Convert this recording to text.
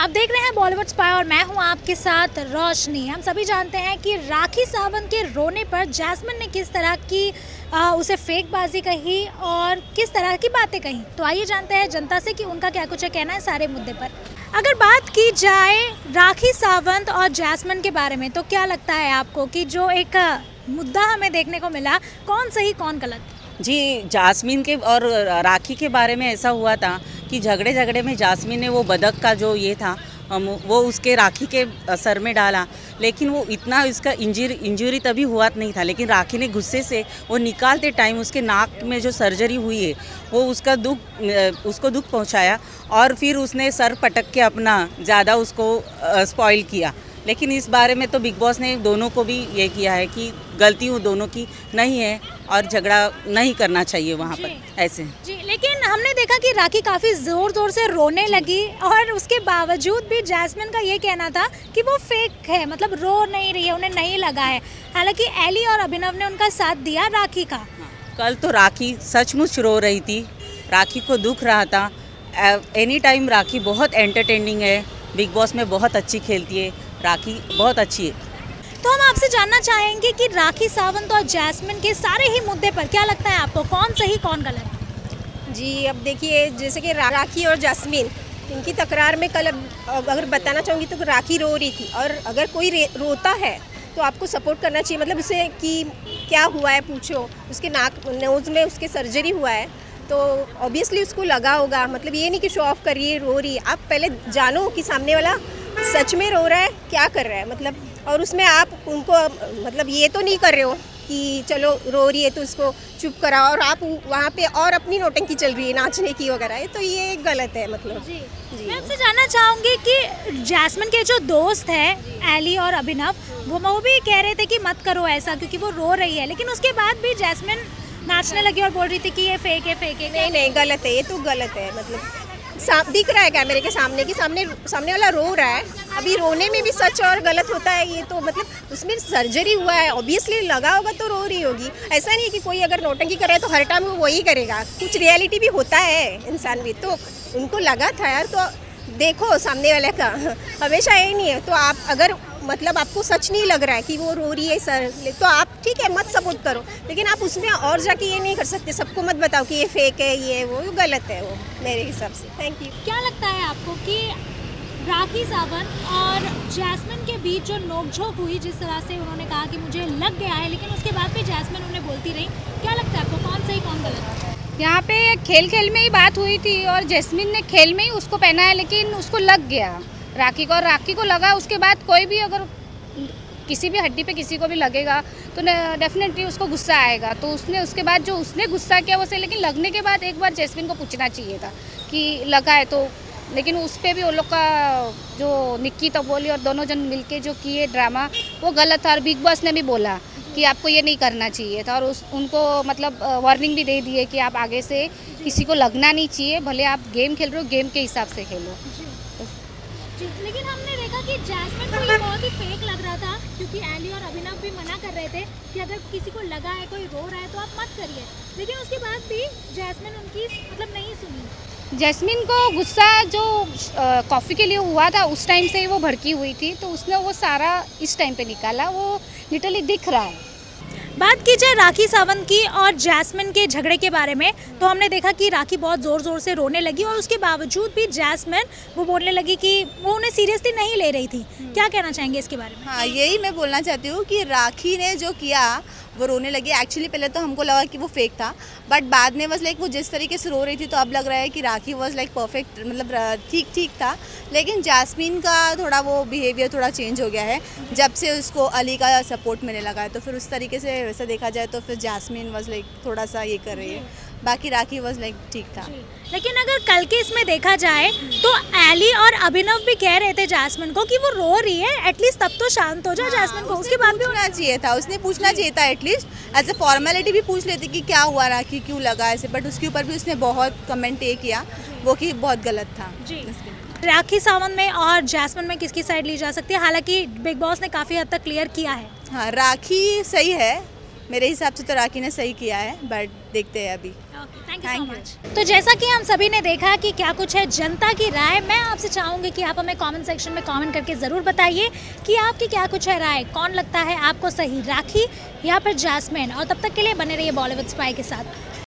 आप देख रहे हैं बॉलीवुड स्पाई और मैं हूं आपके साथ रोशनी। हम सभी जानते हैं कि राखी सावंत के रोने पर जैस्मिन ने किस तरह की उसे फेकबाजी कही और किस तरह की बातें कही। तो आइए जानते हैं जनता से कि उनका क्या कुछ कहना है सारे मुद्दे पर। अगर बात की जाए राखी सावंत और जैस्मिन के बारे में, तो क्या लगता है आपको कि जो एक मुद्दा हमें देखने को मिला, कौन सही कौन गलत? जी, जास्मिन के और राखी के बारे में ऐसा हुआ था कि झगड़े में जास्मिन ने वो बदक का जो ये था वो उसके राखी के सर में डाला, लेकिन वो इतना इसका इंजरी तभी हुआ नहीं था, लेकिन राखी ने गुस्से से वो निकालते टाइम उसके नाक में जो सर्जरी हुई है वो उसको दुख पहुंचाया और फिर उसने सर पटक के अपना ज़्यादा उसको स्पॉइल किया। लेकिन इस बारे में तो बिग बॉस ने दोनों को भी ये किया है कि गलती वो दोनों की नहीं है और झगड़ा नहीं करना चाहिए वहाँ पर ऐसे जी। लेकिन हमने देखा कि राखी काफ़ी ज़ोर से रोने लगी और उसके बावजूद भी जैस्मिन का ये कहना था कि वो फेक है, मतलब रो नहीं रही है, उन्हें नहीं लगा है। हालांकि एली और अभिनव ने उनका साथ दिया राखी का। कल तो राखी सचमुच रो रही थी, राखी को दुख रहा था। एनी टाइम राखी बहुत एंटरटेनिंग है, बिग बॉस में बहुत अच्छी खेलती है, राखी बहुत अच्छी है। तो हम आपसे जानना चाहेंगे कि राखी सावंत और जैस्मिन के सारे ही मुद्दे पर क्या लगता है आपको, कौन सही कौन गलत? जी, अब देखिए जैसे कि राखी और जैस्मिन इनकी तकरार में कल अगर बताना चाहूँगी तो राखी रो रही थी, और अगर कोई रोता है तो आपको सपोर्ट करना चाहिए, मतलब उसे कि क्या हुआ है पूछो। उसके नोज़ में उसके सर्जरी हुआ है तो ऑब्वियसली उसको लगा होगा, मतलब ये नहीं कि शो ऑफ कर रही है, रो रही है। आप पहले जानो कि सामने वाला सच में रो रहा है, क्या कर रहा है, मतलब और उसमें आप उनको मतलब ये तो नहीं कर रहे हो कि चलो रो रही है तो उसको चुप कराओ और आप वहाँ पे और अपनी नौटंकी चल रही है नाचने की वगैरह, तो ये गलत है मतलब। जी। मैं आपसे जानना चाहूँगी कि जैस्मिन के जो दोस्त हैं एली और अभिनव, वो भी कह रहे थे कि मत करो ऐसा क्योंकि वो रो रही है, लेकिन उसके बाद भी जैस्मिन नाचने लगी और बोल रही थी कि ये फेक है। नहीं, गलत है, ये तो गलत है। मतलब दिख रहा है कैमरे के सामने कि सामने वाला रो रहा है। अभी रोने में भी सच और गलत होता है, ये तो मतलब उसमें सर्जरी हुआ है, ऑब्वियसली लगा होगा तो रो रही होगी। ऐसा नहीं है कि कोई अगर नौटंकी कर रहा है तो हर टाइम वो वही करेगा, कुछ रियलिटी भी होता है इंसान भी, तो उनको लगा था यार, तो देखो सामने वाले का हमेशा यही नहीं है। तो आप अगर मतलब आपको सच नहीं लग रहा है कि वो रो रही है सर, तो आप ठीक है मत सपोर्ट करो, लेकिन आप उसमें और जाके ये नहीं कर सकते, सबको मत बताओ कि ये फेक है, ये वो गलत है वो मेरे हिसाब से। Thank you. क्या लगता है आपको कि राखी सावंत और जैस्मिन के बीच जो नोकझोंक हुई, जिस तरह से उन्होंने कहा कि मुझे लग गया है, लेकिन उसके बाद भी जैस्मिन उन्हें बोलती रही, क्या लगता है आपको कौन सही कौन गलत? यहाँ पे खेल में ही बात हुई थी और जैस्मिन ने खेल में ही उसको पहना है, लेकिन उसको लग गया राखी को, और राखी को लगा। उसके बाद कोई भी अगर किसी भी हड्डी पे किसी को भी लगेगा तो डेफिनेटली उसको गुस्सा आएगा। तो उसके बाद जो उसने गुस्सा किया वो सही, लेकिन लगने के बाद एक बार जैस्मिन को पूछना चाहिए था कि लगा है तो, लेकिन उस पर भी वो लोग का जो निक्की तबोली और दोनों जन मिलके जो किए ड्रामा वो गलत था, और बिग बॉस ने भी बोला कि आपको ये नहीं करना चाहिए था, और उनको मतलब वार्निंग भी दे दी है कि आप आगे से किसी को लगना नहीं चाहिए, भले आप गेम खेल रहे हो गेम के हिसाब से खेलो। लेकिन हमने देखा कि जैस्मिन को ये बहुत ही फेक लग रहा था, क्योंकि एली और अभिनव भी मना कर रहे थे कि अगर किसी को लगा है, कोई रो रहा है तो आप मत करिए, लेकिन उसके बाद भी जैस्मिन उनकी मतलब नहीं सुनी। जैस्मिन को गुस्सा जो कॉफ़ी के लिए हुआ था उस टाइम से ही वो भड़की हुई थी, तो उसने वो सारा इस टाइम पे निकाला, वो लिटरली दिख रहा है। बात की जाए राखी सावंत की और जैस्मिन के झगड़े के बारे में, तो हमने देखा कि राखी बहुत ज़ोर से रोने लगी और उसके बावजूद भी जैस्मिन वो बोलने लगी कि वो उन्हें सीरियसली नहीं ले रही थी। क्या कहना चाहेंगे इसके बारे में? हाँ, यही मैं बोलना चाहती हूँ कि राखी ने जो किया वो रोने लगी। एक्चुअली पहले तो हमको लगा कि वो फेक था, बट बाद में बस लाइक वो जिस तरीके से रो रही थी तो अब लग रहा है कि राखी वॉज लाइक परफेक्ट, मतलब ठीक था। लेकिन जैस्मिन का थोड़ा वो बिहेवियर थोड़ा चेंज हो गया है जब से उसको अली का सपोर्ट मिलने लगा है, तो फिर उस तरीके से वैसा देखा जाए तो फिर जैस्मिन वॉज लाइक थोड़ा सा ये कर रही है, बाकी राखी वॉज लाइक ठीक था। लेकिन अगर कल के इसमें देखा जाए तो एली और अभिनव भी कह रहे थे जैस्मिन को कि वो रो रही है, एटलीस्ट तब तो शांत हो जाए जैस्मिन को। उसके बाद भी पूछना चाहिए था, उसने पूछना चाहिए था, एटलीस्ट एज ए फॉर्मेलिटी भी पूछ लेती कि क्या हुआ, राखी क्यों लगा ऐसे, बट उसके ऊपर भी उसने बहुत कमेंट ये किया वो कि बहुत गलत था। राखी सावंत में और जैस्मिन में किसकी साइड ली जा सकती है? हालांकि बिग बॉस ने काफ़ी हद तक क्लियर किया है। हाँ, राखी सही है, मेरे हिसाब से तो राखी ने सही किया है, बट देखते हैं अभी। Thank you so Thank you. Much. तो जैसा कि हम सभी ने देखा कि क्या कुछ है जनता की राय, मैं आपसे चाहूँगी कि आप हमें कमेंट सेक्शन में कमेंट करके ज़रूर बताइए कि आपकी क्या कुछ है राय, कौन लगता है आपको सही, राखी या फिर जैस्मिन। और तब तक के लिए बने रहिए बॉलीवुड स्पाई के साथ।